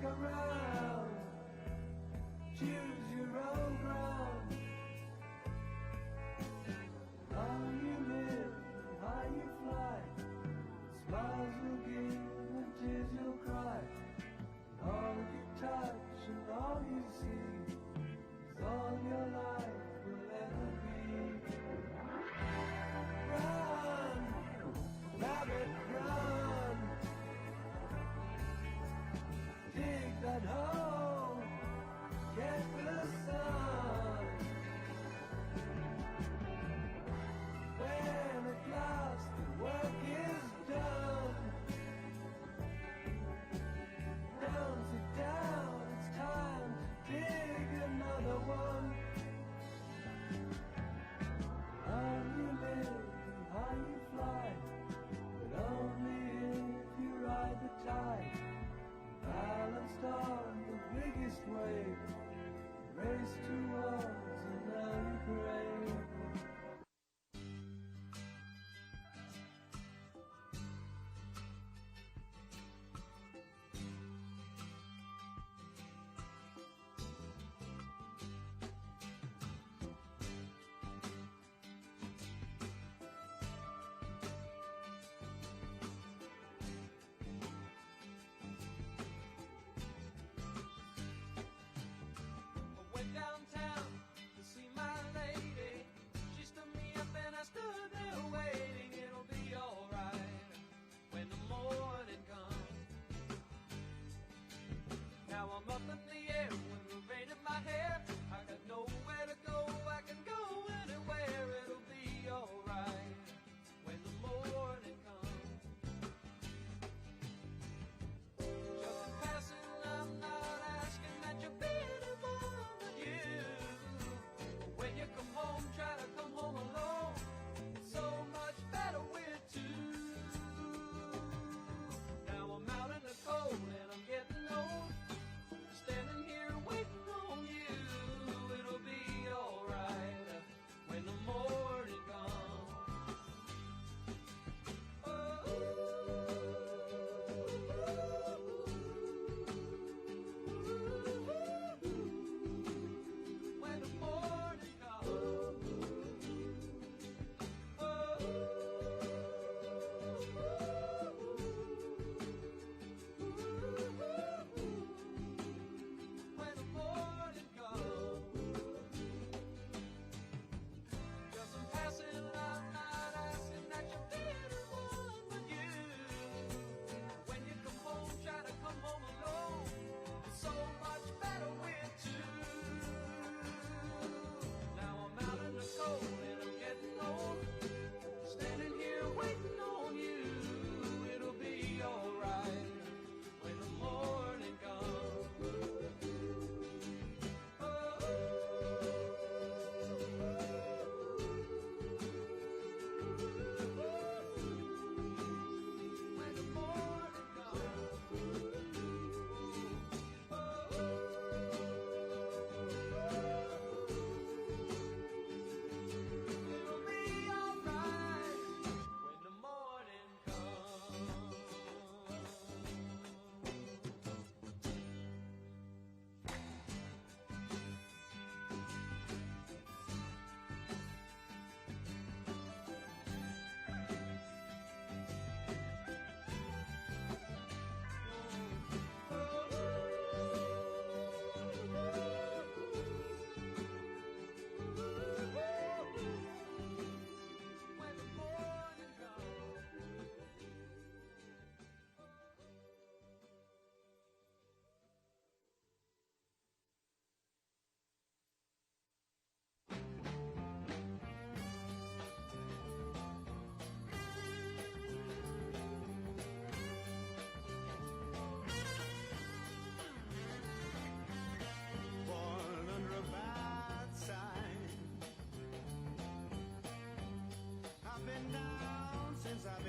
look around, choose your own ground. How you live, how you fly, smiles will give and tears you'll cry. All you touch and all you see is all your life will ever be. Run, rabbit, run. Dig that hole, get the sun. When at last the work is done, down, sit down, it's time to dig another one. How you live and how you fly, but only if you ride the tide. Balanced on the biggest wave, race towards an early grave. Downtown to see my lady. She stood me up and I stood there waiting. It'll be alright when the morning comes. Now I'm up in the air with the rain in my hair. I got nowhere to go, I can go anywhere. It'll be alright when the morning comes. Just passing, I'm not asking that you be when you come home, try to come home alone. It's so much better with two. Now I'm out in the cold and I'm getting old, standing here waiting on you. It'll be alright when the morning comes.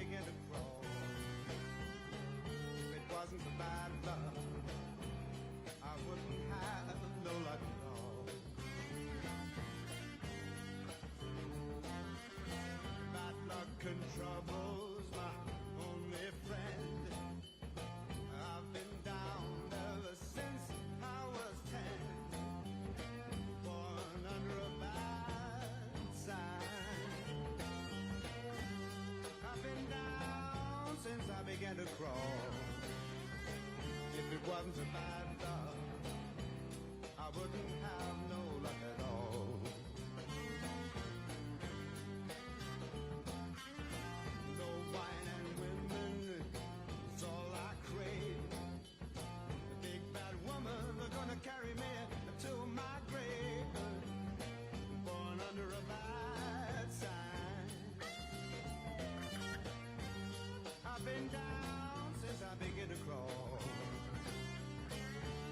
began to crawl. If it wasn't for bad luck, I wouldn't have no luck at all. Bad luck and trouble's my only friend. I've been down ever since. began to crawl. If it wasn't for bad luck, I wouldn't have no luck at all. No wine and women, it's all I crave. The big bad woman is gonna carry me to my grave. Born under a bad sign. I've been down since I began to crawl.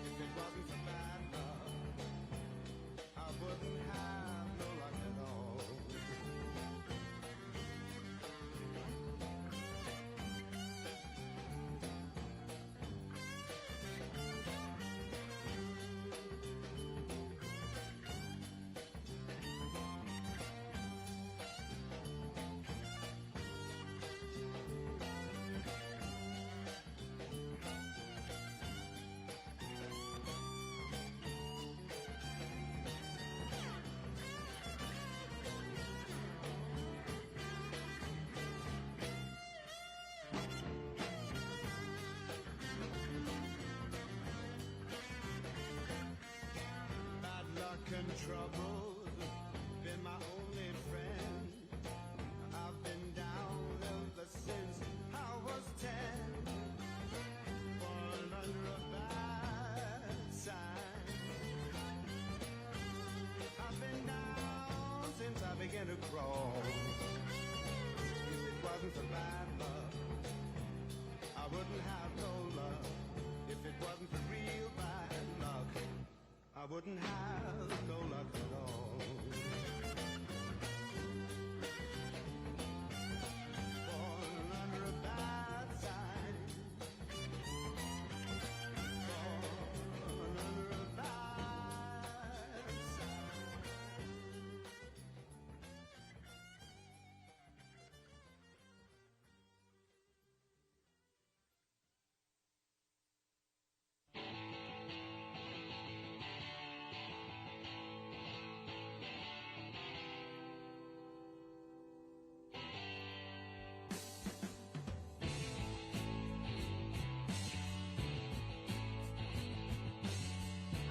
If it wasn't for bad luck, I wouldn't have no luck at all. Bad luck and trouble's been my only friend. I've been down ever since I was 10. Born under a bad sign. I've been down since I began to crawl. If it wasn't for bad luck, I wouldn't have no luck. If it wasn't for real bad luck, I wouldn't have no luck at all. Born under a bad sign. Born under a bad sign.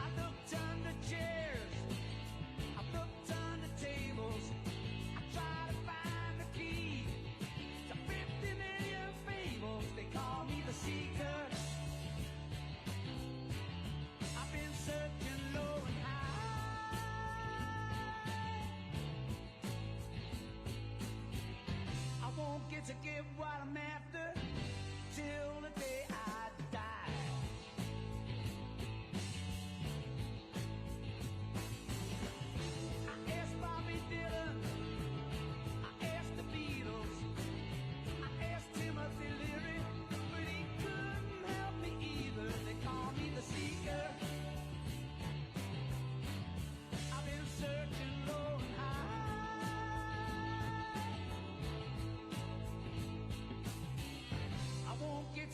I looked under chairs, I looked under tables, I tried to find the key to 50 million fables. They call me the seeker. I've been searching low and high. I won't get to give what I'm after till the day I die. I asked Bobby Dylan, I asked the Beatles, I asked Timothy Leary, but he couldn't help me either. They call me the seeker. I've been searching low and high. I won't get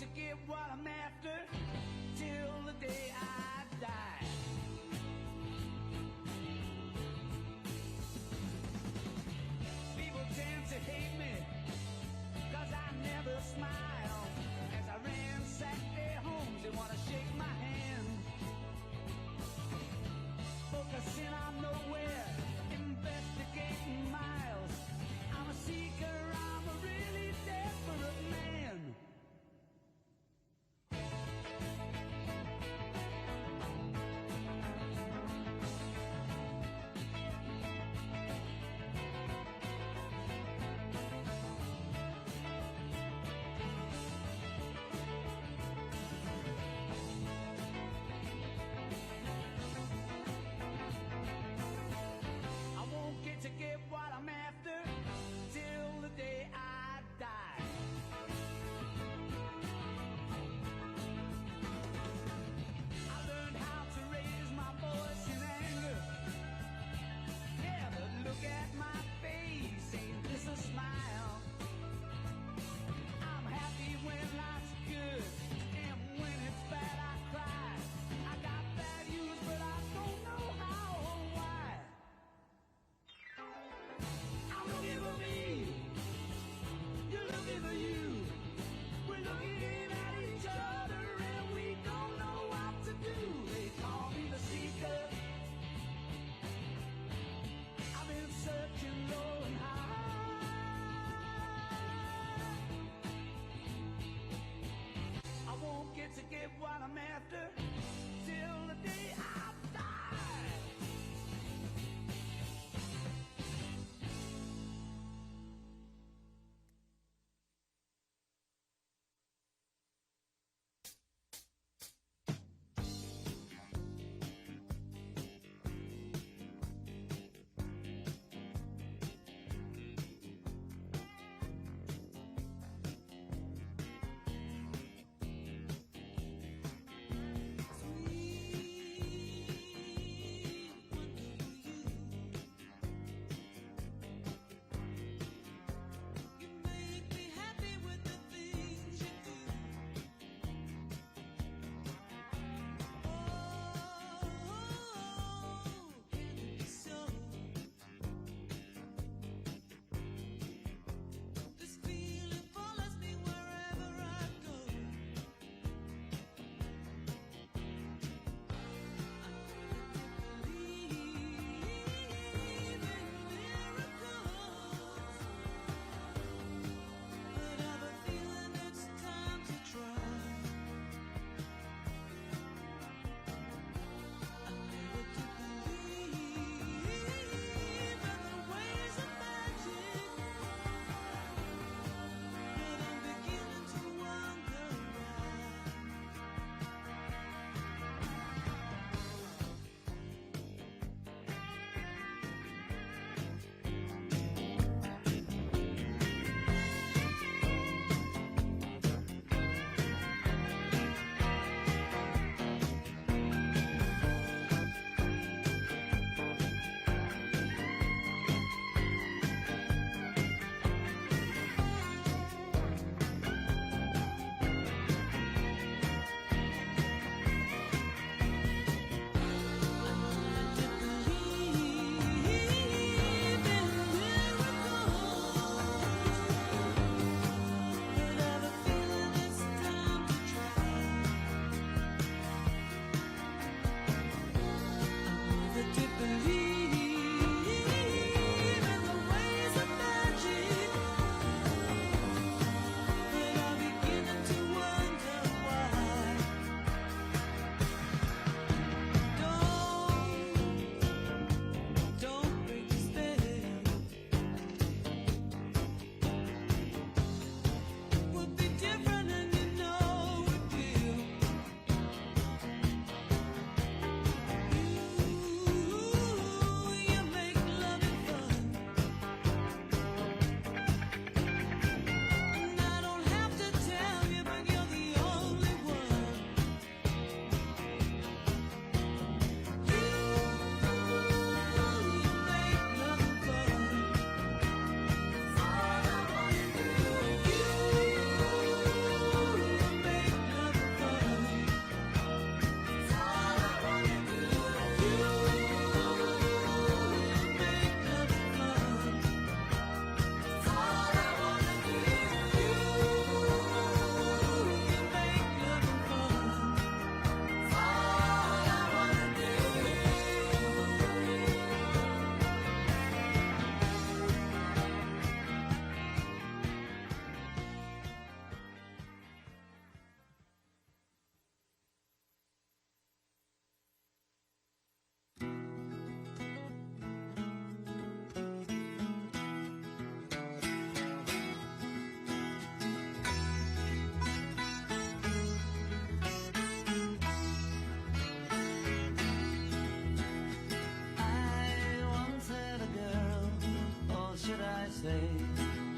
say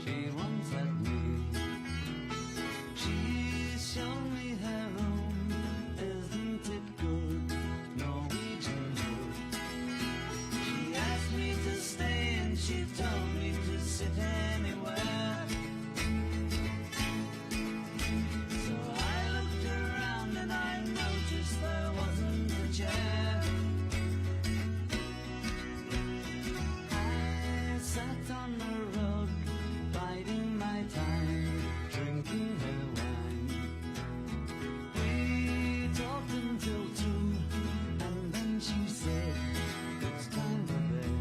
she once had me. She's shown me her room, isn't it good? Norwegian wood. She asked me to stay and she told me to sit anywhere. So I looked around and I noticed there wasn't a chair. I sat on the road, biding my time, drinking her wine. We talked until 2, and then she said, it's time for bed.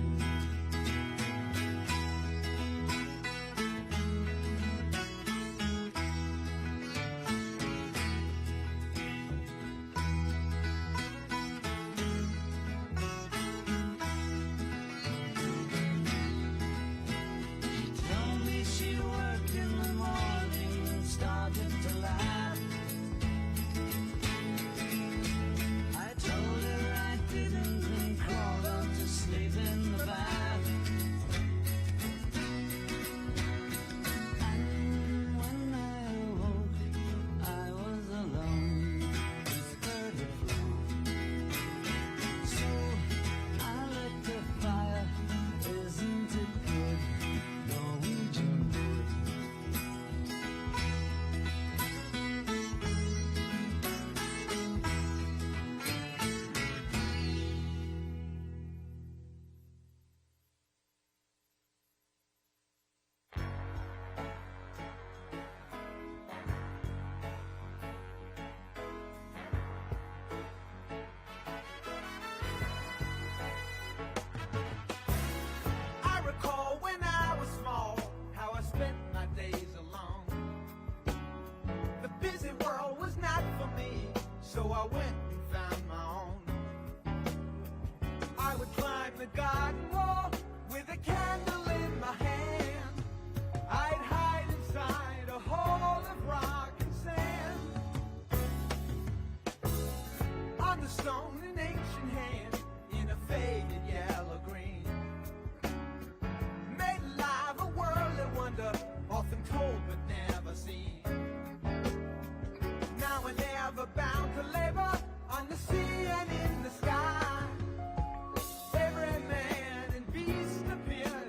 She told me she worked in the morning and started to laugh. I told her I didn't and crawled out to sleep in the bath. And when I awoke, I was alone. This bird had flown. So I lit the fire. Isn't it good? Norwegian wood. I recall when I was small, how I spent my days alone. The busy world was not for me, so I went and found my own. I would climb the garden wall with a candle in my hand. I'd hide inside a hole of rock and sand. On the stone, an ancient hand in a faded yellow green made alive a worldly wonder, often told but never seen. Now and ever bound to labor on the sea and in the sky. Every man and beast appeared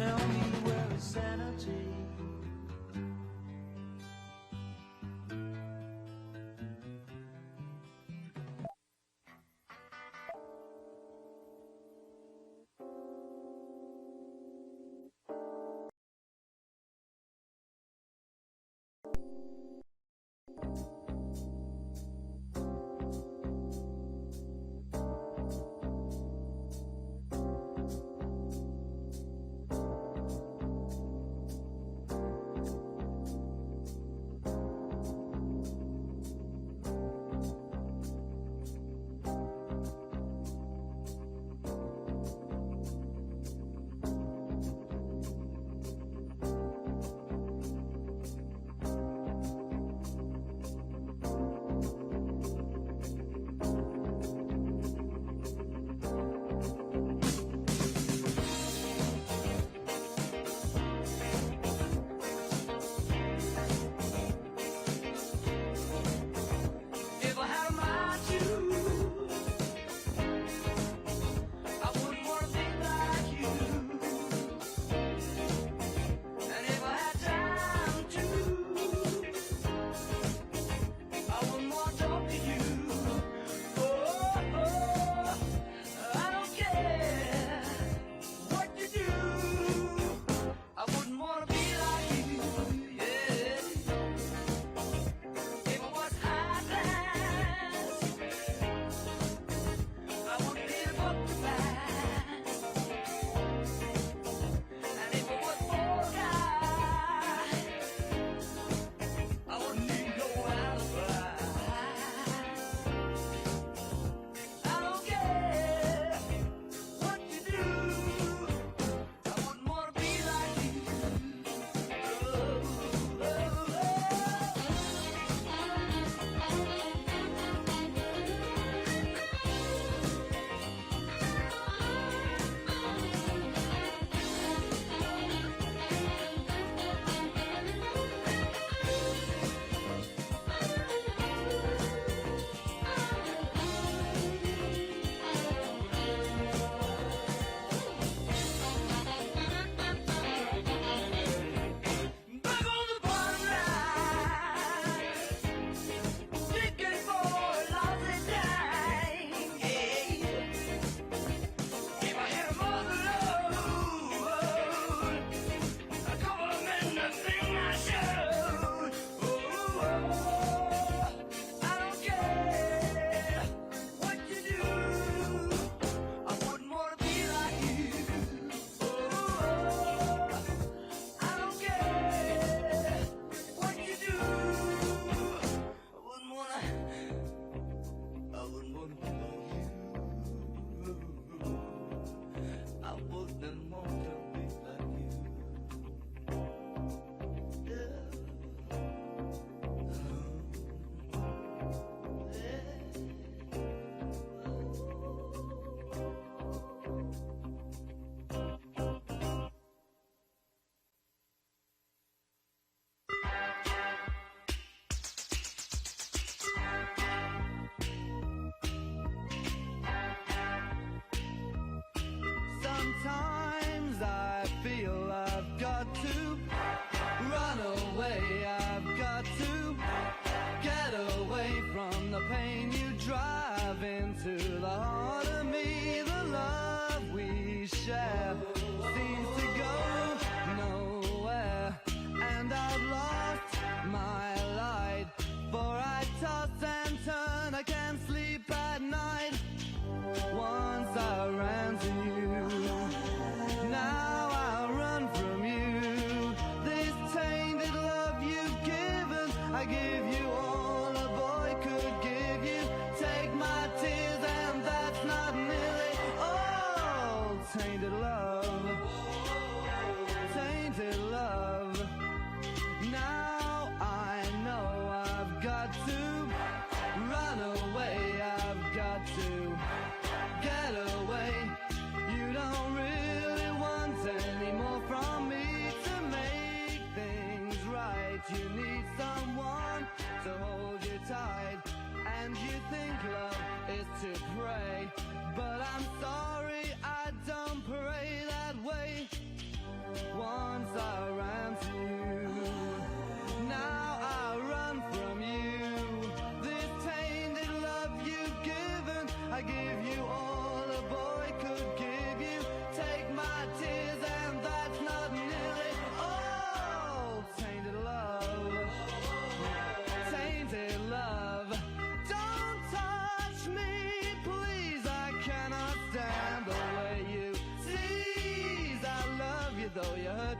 Tell me where is sanity?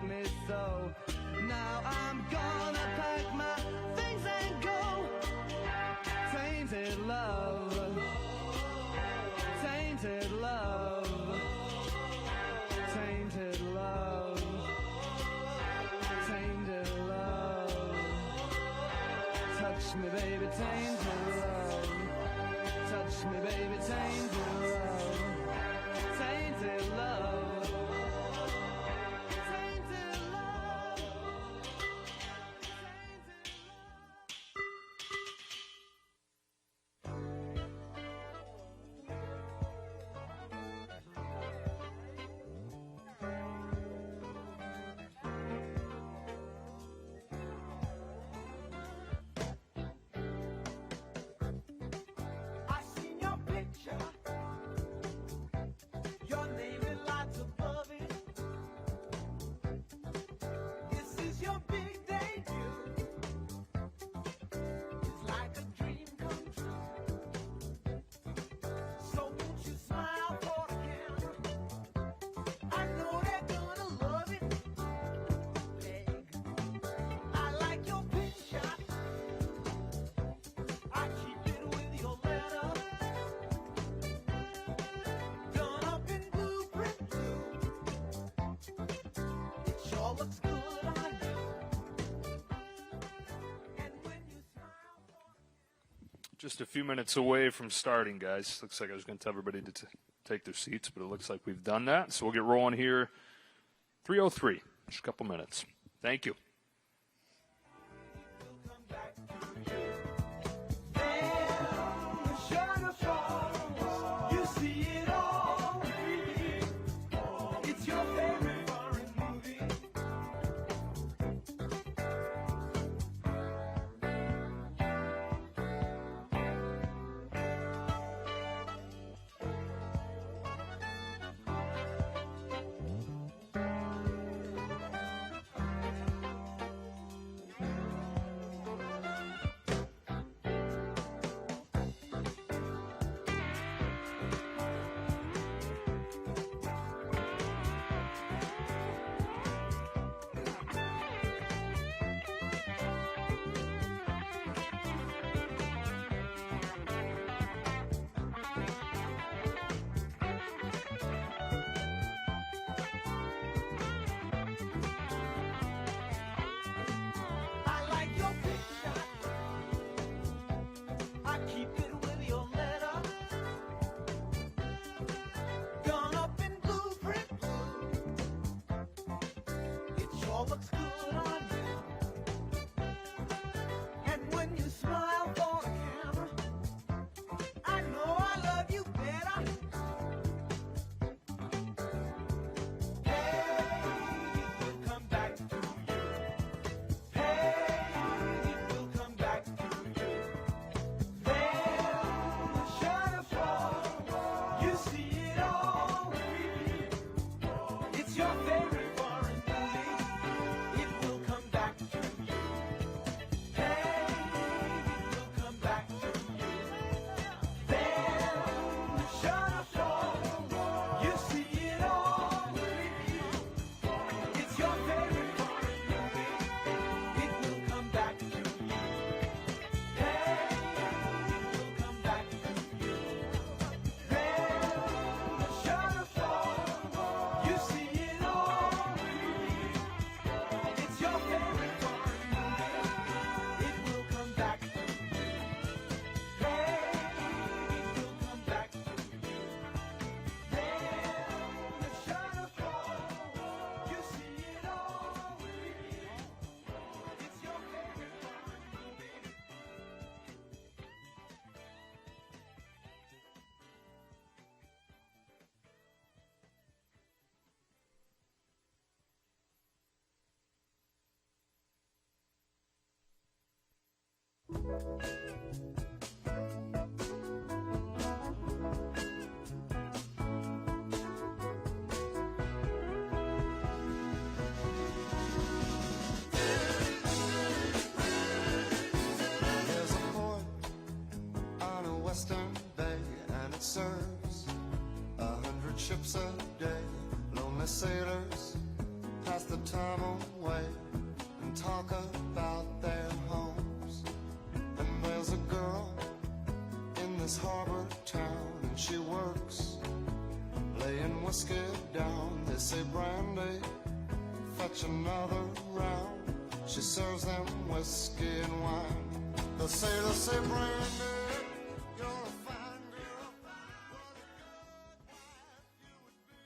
like me so. Now I'm gonna pack my things and go. Tainted love, tainted love, tainted love, tainted love. Touch me, baby, tainted love. Touch me, baby, tainted love. Tainted love. Tainted love. I seen your picture, your name and lots above it. This is your big debut. It's like a dream come true. So won't you smile for the camera? I know they're gonna love it. Peg, I like your pin shot. I keep it with your letter, done up in blueprint blue. It sure looks good on you. And when you smile for Just a few minutes away from starting, guys. Looks like I was going to tell everybody to take their seats, but it looks like we've done that. So we'll get rolling here. 3:03, just a couple minutes. Thank you. come back to you. Then the shutter falls. You see it all repeat. It's your favorite foreign movie. I like your picture. I keep it with your letter, done up in blueprint blue. It sure looks good on you. And when you smile for the camera, I know I love you better. Hey, it will come back to you. Hey, it will come back to you. Then the shutter falls. You see it all repeat. It's your favorite foreign movie. It will come back to you. Hey, it will come back to you. Then the shutter falls. You see it all repeat. It's your favorite foreign movie. It will come back to you. Hey, it will come back to you. Then the shutter falls. You see it all repeat. It's your favorite foreign movie. It will come back to you. Hey, it will come back to you. Then the shutter falls. You see it all repeat. It's your favorite foreign movie. There's a port on a western bay, and it serves 100 ships a day. Lonely sailors pass the time away and talk about their homes. And there's a girl in this harbor town, and she works laying whiskey down. They say, Brandy, fetch another round. She serves them whiskey and wine. They say, Brandy, you're a fine girl. What a good wife you would be.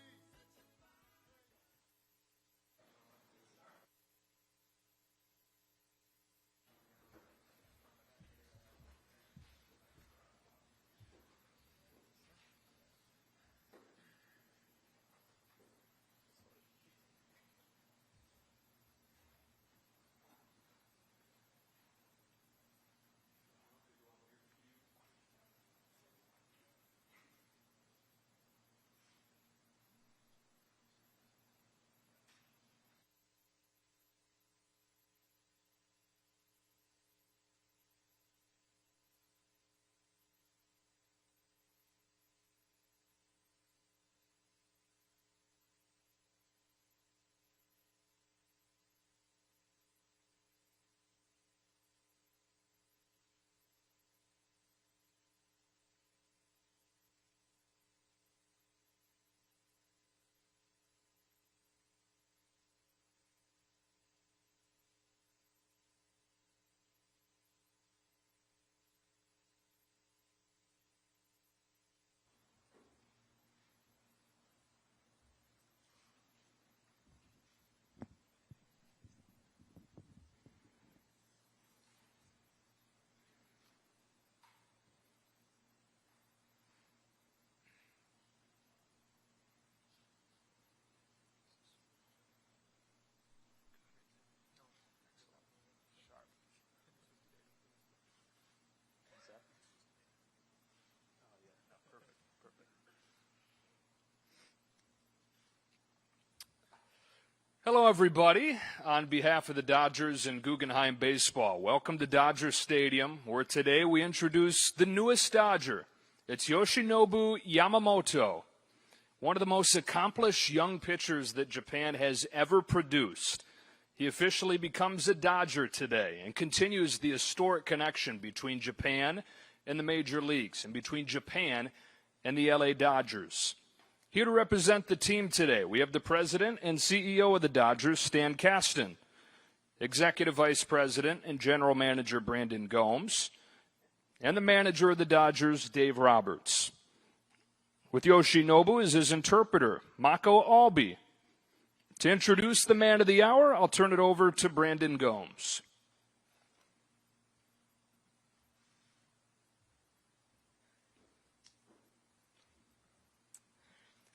Hello, everybody. On behalf of the Dodgers and Guggenheim Baseball, welcome to Dodger Stadium, where today we introduce the newest Dodger. It's Yoshinobu Yamamoto, one of the most accomplished young pitchers that Japan has ever produced. He officially becomes a Dodger today and continues the historic connection between Japan and the major leagues and between Japan and the LA Dodgers. Here to represent the team today, we have the president and CEO of the Dodgers, Stan Kasten, executive vice president and general manager, Brandon Gomes, and the manager of the Dodgers, Dave Roberts. With Yoshinobu as his interpreter, Mako Albi. To introduce the man of the hour, I'll turn it over to Brandon Gomes.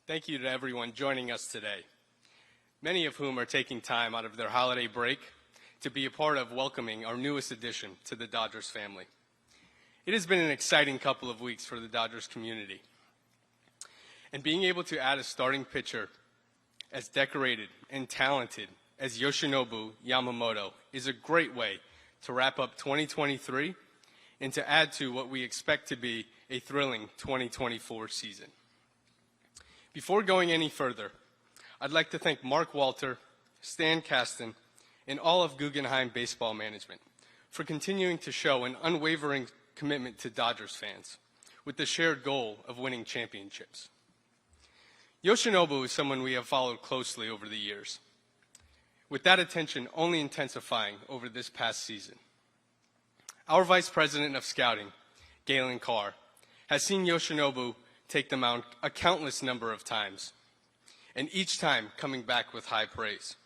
Thank you to everyone joining us today, many of whom are taking time out of their holiday break to be a part of welcoming our newest addition to the Dodgers family. It has been an exciting couple of weeks for the Dodgers community, and being able to add a starting pitcher as decorated and talented as Yoshinobu Yamamoto is a great way to wrap up 2023 and to add to what we expect to be a thrilling 2024 season. Before going any further, I'd like to thank Mark Walter, Stan Kasten, and all of Guggenheim Baseball Management for continuing to show an unwavering commitment to Dodgers fans with the shared goal of winning championships. Yoshinobu is someone we have followed closely over the years, with that attention only intensifying over this past season. Our Vice President of Scouting, Galen Carr, has seen Yoshinobu take the mound a countless number of times, and each time coming back with high praise.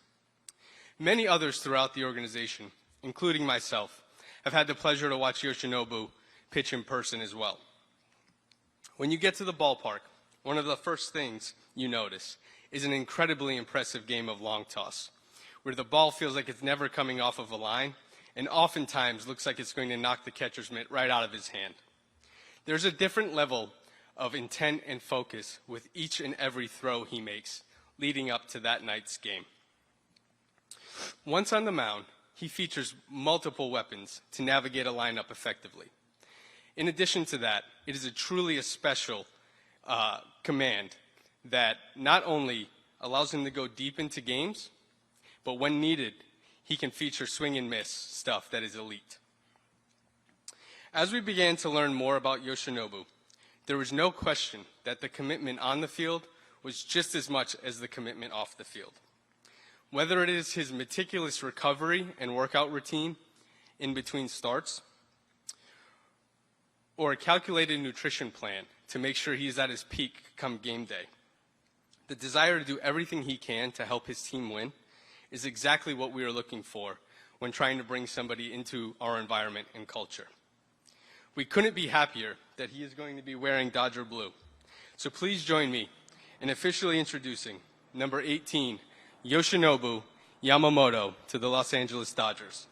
Many others throughout the organization, including myself, have had the pleasure to watch Yoshinobu pitch in person as well. When you get to the ballpark, one of the first things you notice is an incredibly impressive game of long toss, where the ball feels like it's never coming off of a line and oftentimes looks like it's going to knock the catcher's mitt right out of his hand. There's a different level of intent and focus with each and every throw he makes leading up to that night's game. Once on the mound, he features multiple weapons to navigate a lineup effectively. In addition to that, it is truly a special command that not only allows him to go deep into games, but when needed, he can feature swing and miss stuff that is elite. As we began to learn more about Yoshinobu, there was no question that the commitment on the field was just as much as the commitment off the field. Whether it is his meticulous recovery and workout routine in between starts, or a calculated nutrition plan to make sure he's at his peak come game day, the desire to do everything he can to help his team win is exactly what we are looking for when trying to bring somebody into our environment and culture. We couldn't be happier that he is going to be wearing Dodger blue. So please join me in officially introducing number 18, Yoshinobu Yamamoto, to the Los Angeles Dodgers.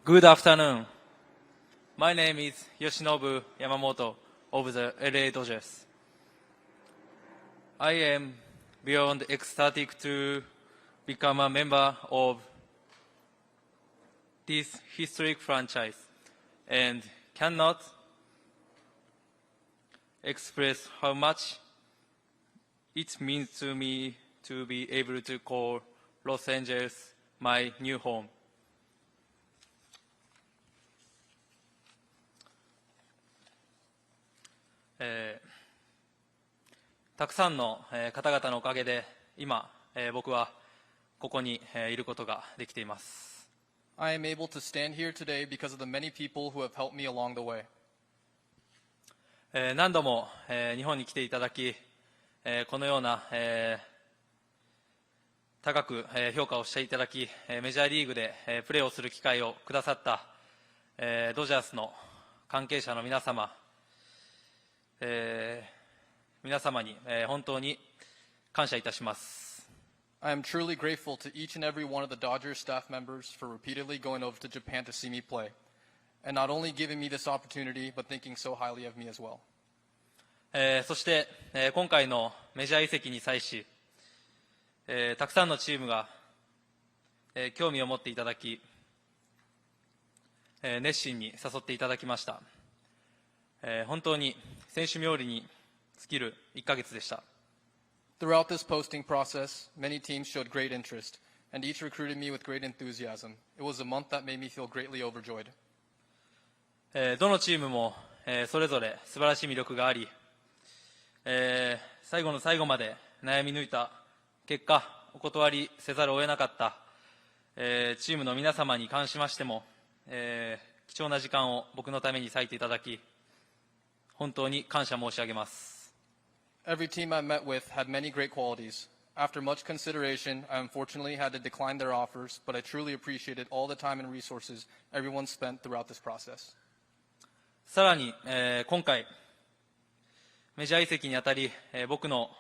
Good afternoon. My name is Yoshinobu Yamamoto of the LA Dodgers. I am beyond ecstatic to become a member of this historic franchise and cannot express how much it means to me to be able to call Los Angeles my new home. たくさんの方々のおかげで今僕はここにいることができています。 I am able to stand here today because of the many people who have helped me along the way. 何度も日本に来ていただきこのような高く評価をしていただきメジャーリーグでプレーをする機会をくださったドジャースの関係者の皆様皆様に本当に感謝いたします。 I am truly grateful to each and every one of the Dodgers staff members for repeatedly going over to Japan to see me play, and not only giving me this opportunity, but thinking so highly of me as well. そして今回のメジャー移籍に際し、たくさんのチームが興味を持っていただき、熱心に誘っていただきました。本当に選手冥利に尽きる1ヶ月でした。 Throughout this posting process, many teams showed great interest, and each recruited me with great enthusiasm. It was a month that made me feel greatly overjoyed. どのチームもそれぞれ素晴らしい魅力があり、最後の最後まで悩み抜いた結果、お断りせざるを得なかったチームの皆様に関しましても、貴重な時間を僕のために割いていただき、本当に感謝申し上げます。 Every team I met with had many great qualities, After much consideration, I unfortunately had to decline their offers, but I truly appreciated all the time and resources everyone spent throughout this process. さらに、今回、メジャー移籍にあたり、僕の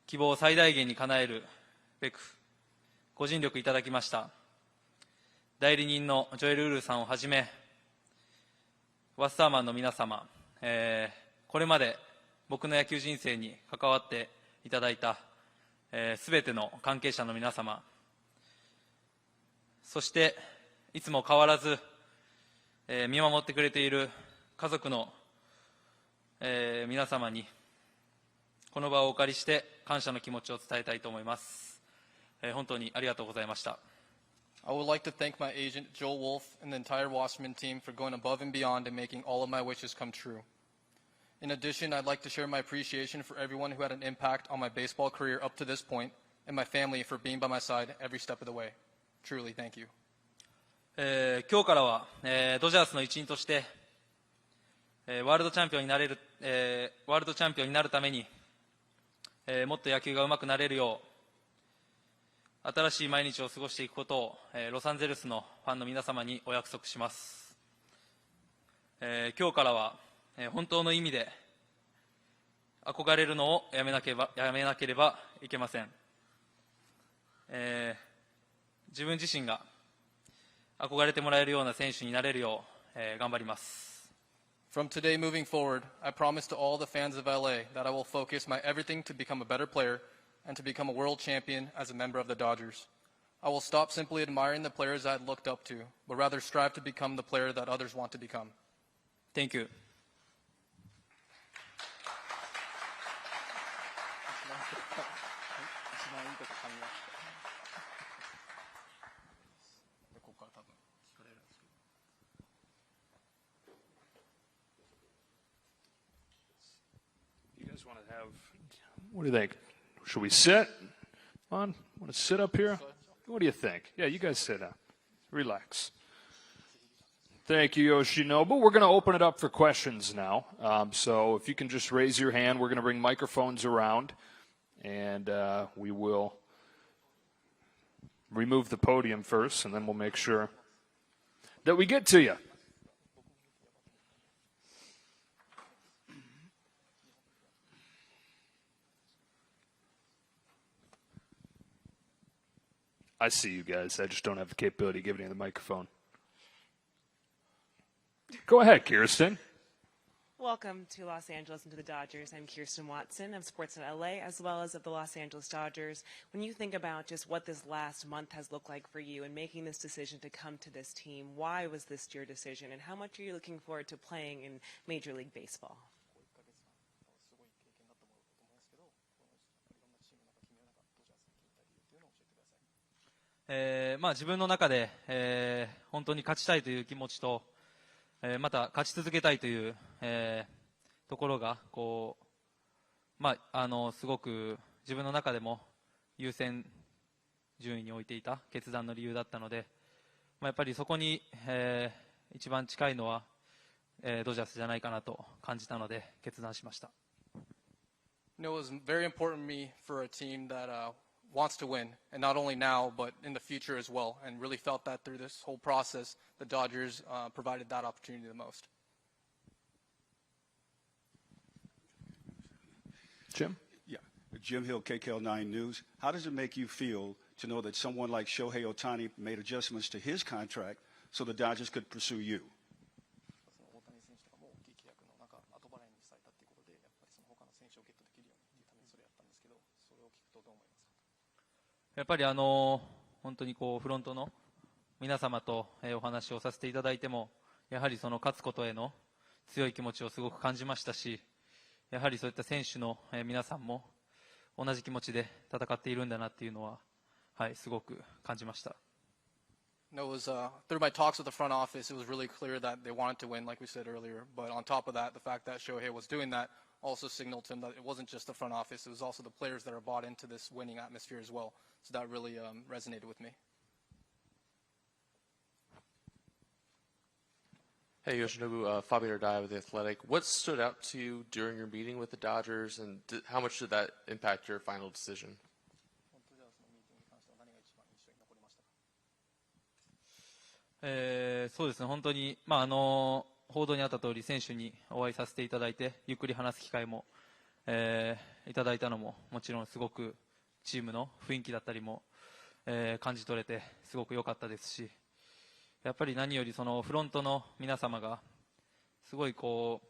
希望を最大限に叶えるべく、ご尽力いただきました。代理人のジョエル・ウルーさんをはじめ、ワッサーマンの皆様、これまで僕の野球人生に関わっていただいた、すべての関係者の皆様、そしていつも変わらず、見守ってくれている家族の、皆様にこの場をお借りして感謝の気持ちを伝えたいと思います。本当にありがとうございました。I would like to thank my agent, Joel Wolf, and the entire Wasserman team for going above and beyond and making all of my wishes come true. In addition, I'd like to share my appreciation for everyone who had an impact on my baseball career up to this point, and my family for being by my side every step of the way. Truly, thank you. 今日からは、ドジャースの一員として、ワールドチャンピオンになるために、もっと野球が上手くなれるよう、新しい毎日を過ごしていくことを、ロサンゼルスのファンの皆様にお約束します。今日からは、本当の意味で憧れるのをやめなければいけません。自分自身が憧れてもらえるような選手になれるよう、頑張ります。From today moving forward, I promise to all the fans of LA that I will focus my everything to become a better player and to become a world champion as a member of the Dodgers. I will stop simply admiring the players I had looked up to, but rather strive to become the player that others want to become. Thank you. You guys want to have, what do you think? Should we sit? Want to sit up here? What do you think? Yeah, you guys sit down. Relax. Thank you, Yoshinobu. We're going to open it up for questions now. So if you can just raise your hand, we're going to bring microphones around, and we will remove the podium first, and then we'll make sure that we get to you. I see you guys. I just don't have the capability of giving you the microphone. Go ahead, Kirsten. Welcome to Los Angeles and to the Dodgers. I'm Kirsten Watson of Sportsnet LA, as well as of the Los Angeles Dodgers. When you think about just what this last month has looked like for you and making this decision to come to this team, why was this your decision, and how much are you looking forward to playing in Major League Baseball? 自分の中で、本当に勝ちたいという気持ちと、また勝ち続けたいという、ところがすごく自分の中でも優先順位に置いていた決断の理由だったので、やっぱりそこに、一番近いのは、ドジャースじゃないかなと感じたので決断しました。It was very important to me for a team that wants to win, and not only now, but in the future as well, and really felt that through this whole process, the Dodgers provided that opportunity the most. Jim? Yeah. Jim Hill, KKL9 News. How does it make you feel to know that someone like Shohei Ohtani made adjustments to his contract so the Dodgers could pursue you? やっぱり本当にフロントの皆様とお話をさせていただいても、やはりその勝つことへの強い気持ちをすごく感じましたし、やはりそういった選手の皆さんも同じ気持ちで戦っているんだなっていうのは、すごく感じました。It was through my talks with the front office, it was really clear that they wanted to win, like we said earlier. But on top of that, the fact that Shohei was doing that also signaled to him that it wasn't just the front office, it was also the players that are bought into this winning atmosphere as well. So that really resonated with me. Hey, Yoshinobu, Fabio Ardai with The Athletic. What stood out to you during your meeting with the Dodgers, and how much did that impact your final decision? そうですね、本当に、報道にあった通り、選手にお会いさせていただいて、ゆっくり話す機会も、いただいたのも、もちろんすごくチームの雰囲気だったりも、感じ取れて、すごく良かったですし、やっぱり何よりそのフロントの皆様が、すごいこう、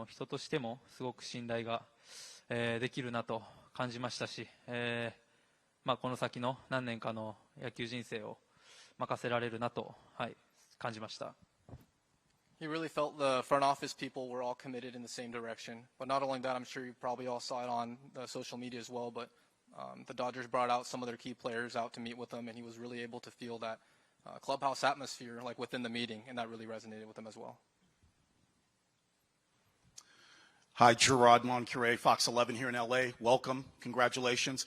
人としてもすごく信頼が、できるなと感じましたし、この先の何年かの野球人生を任せられるなと、感じました。He really felt the front office people were all committed in the same direction. But not only that, I'm sure you probably all saw it on the social media as well, but the Dodgers brought out some of their key players out to meet with them, and he was really able to feel that clubhouse atmosphere like within the meeting, and that really resonated with him as well. Hi, Gerard Moncure, Fox 11 here in LA. Welcome. Congratulations.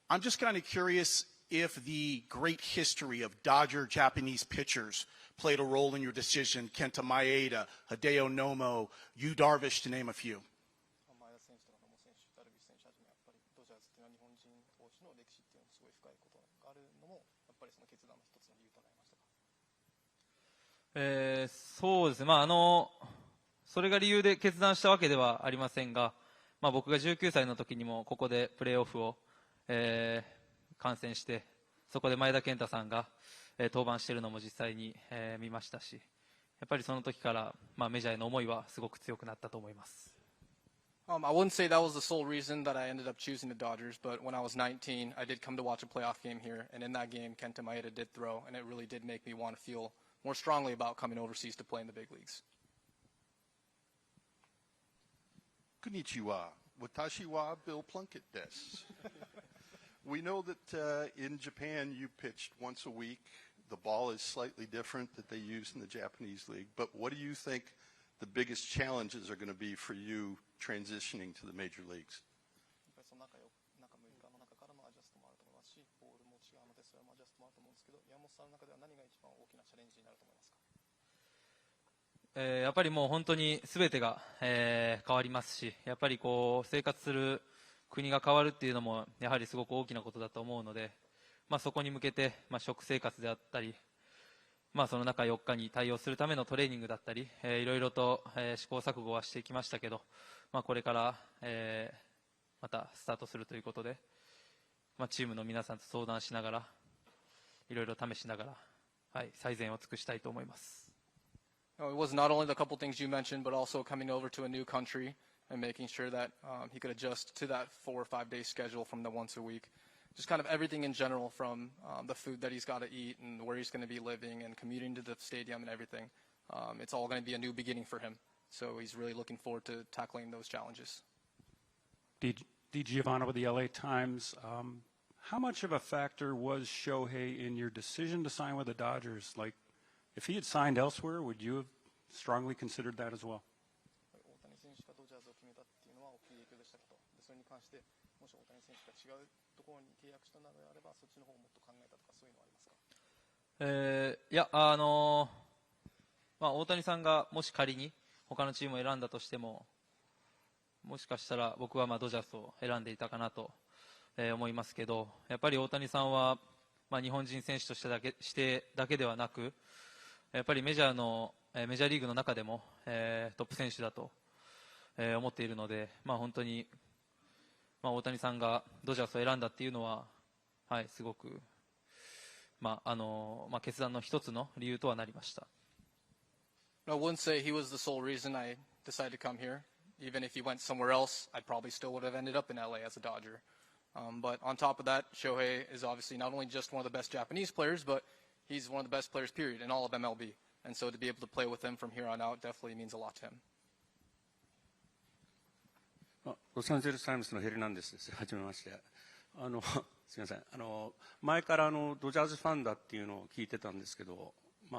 I'm just kind of curious if the great history of Dodger Japanese pitchers played a role in your decision. Kenta Maeda, Hideo Nomo, Yu Darvish, to name a few. Uh, そうですね、それが理由で決断したわけではありませんが、僕が19歳の時にもここでプレーオフを、観戦して、そこで前田健太さんが、登板しているのも実際に、見ましたし、やっぱりその時から、メジャーへの思いはすごく強くなったと思います。I wouldn't say that was the sole reason that I ended up choosing the Dodgers, but when I was 19, I did come to watch a playoff game here, and in that game, Kenta Maeda did throw, and it really did make me want to feel more strongly about coming overseas to play in the big leagues. Konnichiwa. Watashi wa Bill Plunkett desu. We know that in Japan you pitched once a week. The ball is slightly different that they use in the Japanese league. But what do you think the biggest challenges are going to be for you transitioning to the major leagues? Uh, やっぱりもう本当に全てが、変わりますし、やっぱりこう生活する国が変わるっていうのもやはりすごく大きなことだと思うので、そこに向けて、食生活であったり、その中4日に対応するためのトレーニングだったり、いろいろと、試行錯誤はしてきましたけど、これから、またスタートするということで、チームの皆さんと相談しながら、いろいろ試しながら、最善を尽くしたいと思います。It was not only the couple things you mentioned, but also coming over to a new country and making sure that he could adjust to that 4 or 5 day schedule from the once a week. Just kind of everything in general, from the food that he's got to eat and where he's going to be living and commuting to the stadium and everything. It's all going to be a new beginning for him. So he's really looking forward to tackling those challenges. Giovanna with the LA Times. How much of a factor was Shohei in your decision to sign with the Dodgers? Like, if he had signed elsewhere, would you have strongly considered that as well? Uh, いや、大谷さんがもし仮に他のチームを選んだとしても、もしかしたら僕はドジャースを選んでいたかなと、思いますけど、やっぱり大谷さんは、日本人選手としてだけではなく、やっぱりメジャーリーグの中でも、トップ選手だと、思っているので、本当に、大谷さんがドジャースを選んだっていうのは、すごく、決断の一つの理由とはなりました。I wouldn't say he was the sole reason I decided to come here. Even if he went somewhere else, I probably still would have ended up in LA as a Dodger. But on top of that, Shohei is obviously not only just one of the best Japanese players, but he's one of the best players, period, in all of MLB. And so to be able to play with him from here on out definitely means a lot to him. ロサンゼルスタイムズのヘルナンデスです。はじめまして。すみません。前からドジャーズファンだっていうのを聞いてたんですけど、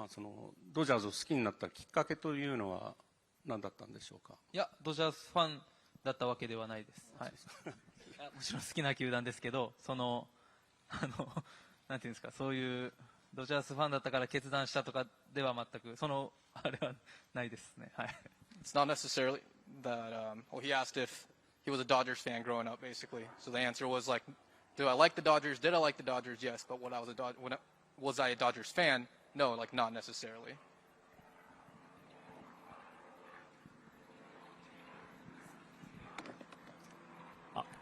そのドジャーズを好きになったきっかけというのは何だったんでしょうか。いや、ドジャースファンだったわけではないです。はい。もちろん好きな球団ですけど、なんていうんですか、そういうドジャースファンだったから決断したとかでは全くあれはないですね。はい。It's not necessarily that. Well, he asked if he was a Dodgers fan growing up, basically. So the answer was like, do I like the Dodgers? Did I like the Dodgers? Yes. But was I a Dodgers fan? No, like not necessarily.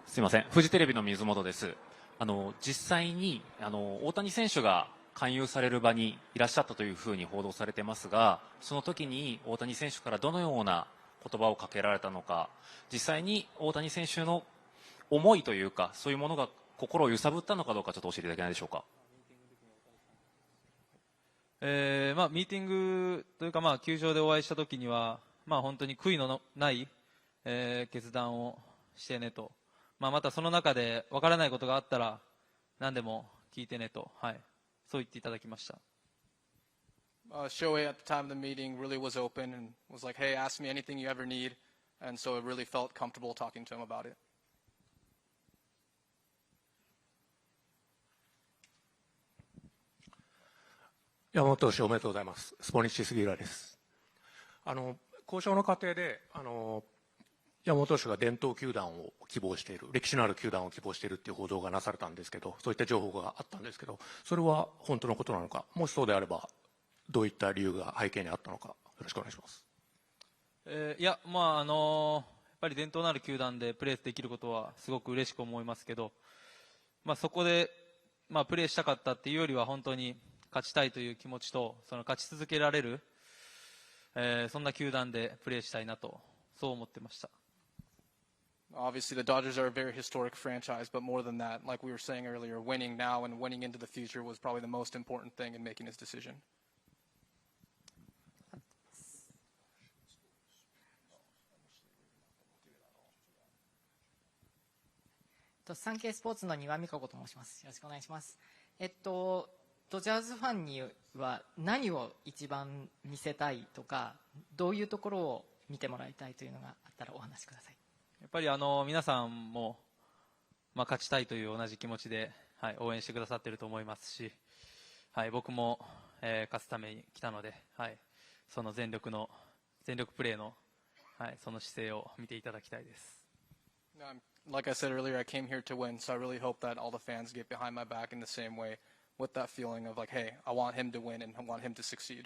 すみません、フジテレビの水本です。実際に大谷選手が勧誘される場にいらっしゃったというふうに報道されてますが、その時に大谷選手からどのような言葉をかけられたのか、実際に大谷選手の思いというか、そういうものが心を揺さぶったのかどうか、ちょっと教えていただけないでしょうか。ミーティングというか、球場でお会いした時には、本当に悔いのない、決断をしてねと、またその中で分からないことがあったら何でも聞いてねと、そう言っていただきました。Shohei at the time of the meeting really was open and was like, hey, ask me anything you ever need. And so it really felt comfortable talking to him about it. 山本投手おめでとうございます。スポニッチ杉浦です。交渉の過程で山本投手が伝統球団を希望している、歴史のある球団を希望しているという報道がなされたんですけど、そういった情報があったんですけど、それは本当のことなのか、もしそうであればどういった理由が背景にあったのか、よろしくお願いします。やっぱり伝統のある球団でプレーできることはすごく嬉しく思いますけど、そこで、プレーしたかったっていうよりは、本当に勝ちたいという気持ちと、その勝ち続けられる、そんな球団でプレーしたいなと、そう思ってました。Obviously, the Dodgers are a very historic franchise, but more than that, like we were saying earlier, winning now and winning into the future was probably the most important thing in making his decision. 産経スポーツの庭美香子と申します。よろしくお願いします。ドジャーズファンには何を一番見せたいとか、どういうところを見てもらいたいというのがあったらお話しください。やっぱり皆さんも、勝ちたいという同じ気持ちで、応援してくださっていると思いますし、僕も、勝つために来たので、その全力プレーの、その姿勢を見ていただきたいです。Like I said earlier, I came here to win, so I really hope that all the fans get behind my back in the same way, with that feeling of like, hey, I want him to win and I want him to succeed.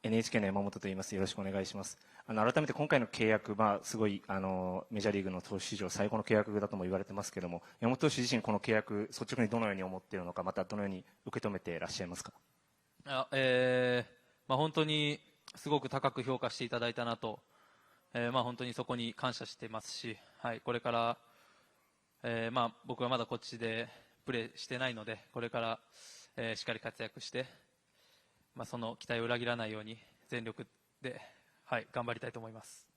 NHK の山本と言います。よろしくお願いします。改めて今回の契約、すごいメジャーリーグの投手史上最高の契約だとも言われてますけれども、山本投手自身この契約率直にどのように思っているのか、またどのように受け止めていらっしゃいますか。本当にすごく高く評価していただいたなと、本当にそこに感謝してますし、これから、僕はまだこっちでプレーしてないので、これから、しっかり活躍して、その期待を裏切らないように全力で、頑張りたいと思います。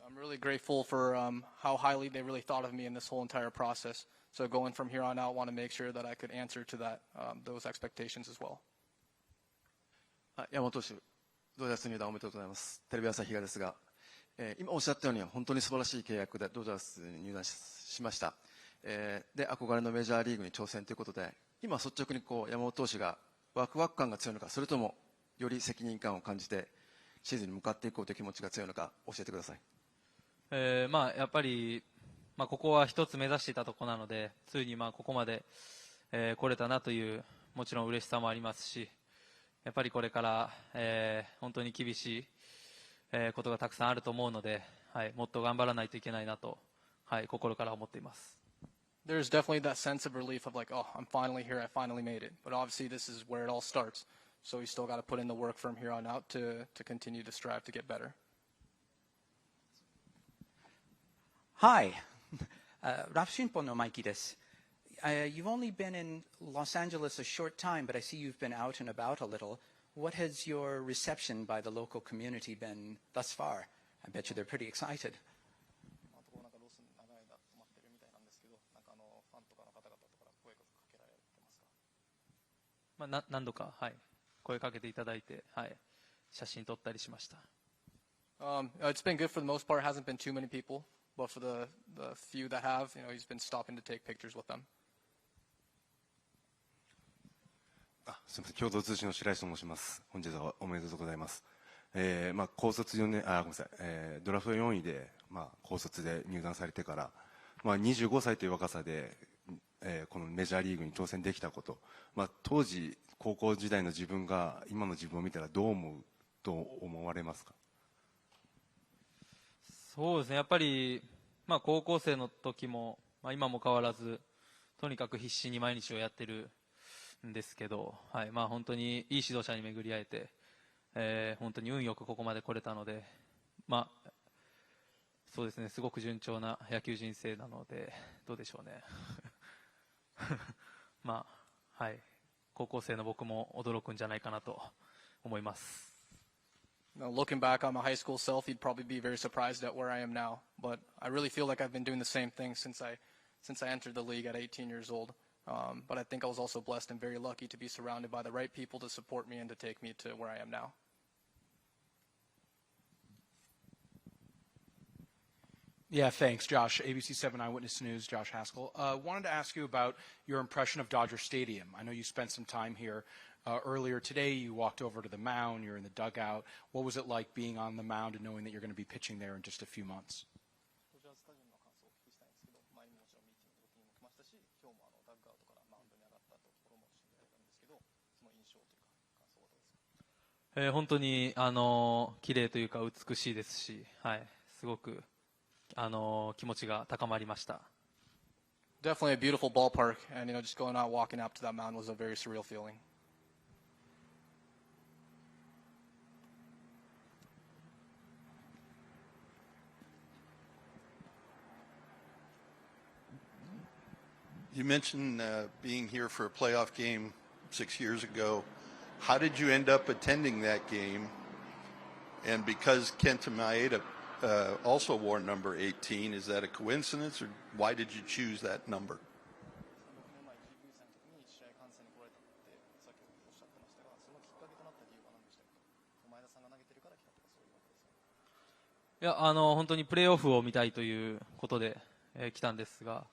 I'm really grateful for how highly they really thought of me in this whole entire process. So going from here on out, want to make sure that I could answer to that those expectations as well. 山本投手、ドジャース入団おめでとうございます。テレビ朝日がですが、今おっしゃったように本当に素晴らしい契約でドジャースに入団しました。で憧れのメジャーリーグに挑戦ということで、今率直に山本投手がワクワク感が強いのか、それともより責任感を感じてシーズンに向かっていこうという気持ちが強いのか教えてください。やっぱり、ここは一つ目指していたところなので、ついにここまで、来れたなというもちろん嬉しさもありますし、やっぱりこれから、本当に厳しい、ことがたくさんあると思うので、もっと頑張らないといけないなと、心から思っています。There's definitely that sense of relief of like, oh, I'm finally here, I finally made it. But obviously this is where it all starts. So you still got to put in the work from here on out to continue to strive to get better. Hi, Raf Shinpon no Mikey desu. You've only been in Los Angeles a short time, but I see you've been out and about a little. What has your reception by the local community been thus far? I bet you they're pretty excited. 何度か、声かけていただいて、写真撮ったりしました。It's been good for the most part. Hasn't been too many people, but for the few that have, he's been stopping to take pictures with them. すみません、共同通信の白石と申します。本日はおめでとうございます。高卒4年、ごめんなさい、ドラフト4位で、高卒で入団されてから、25歳という若さでこのメジャーリーグに挑戦できたこと、当時高校時代の自分が今の自分を見たらどう思うと思われますか？そうですね、やっぱり、高校生の時も、今も変わらず、とにかく必死に毎日をやってるんですけど、本当にいい指導者に巡り会えて、本当に運よくここまで来れたので、そうですね、すごく順調な野球人生なので、どうでしょうね。高校生の僕も驚くんじゃないかなと思います。Now, looking back on my high school self, he'd probably be very surprised at where I am now. But I really feel like I've been doing the same thing since I entered the league at 18 years old. But I think I was also blessed and very lucky to be surrounded by the right people to support me and to take me to where I am now. Yeah, thanks, Josh. ABC 7 Eyewitness News, Josh Haskell. Wanted to ask you about your impression of Dodger Stadium. I know you spent some time here earlier today. You walked over to the mound. You're in the dugout. What was it like being on the mound and knowing that you're going to be pitching there in just a few months? .本当に綺麗というか美しいですし、すごく気持ちが高まりました。Definitely a beautiful ballpark, and just going out walking up to that mound was a very surreal feeling. You mentioned being here for a playoff game 6 years ago. How did you end up attending that game? And because Kenta Maeda also wore number 18, is that a coincidence, or why did you choose that number? Yeah, 本当にプレーオフを見たいということで、来たんですが、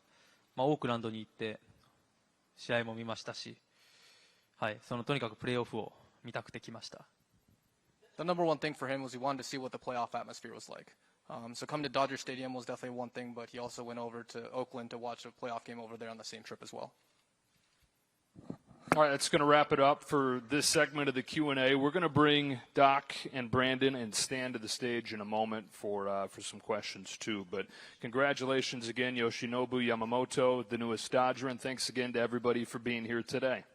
オークランドに行って試合も見ましたし、とにかくプレーオフを見たくて来ました。The number one thing for him was he wanted to see what the playoff atmosphere was like. So coming to Dodger Stadium was definitely one thing, but he also went over to Oakland to watch a playoff game over there on the same trip as well. All right, that's going to wrap it up for this segment of the Q&A. We're going to bring Doc and Brandon and Stan to the stage in a moment for some questions, too. But congratulations again, Yoshinobu Yamamoto, the newest Dodger, and thanks again to everybody for being here today.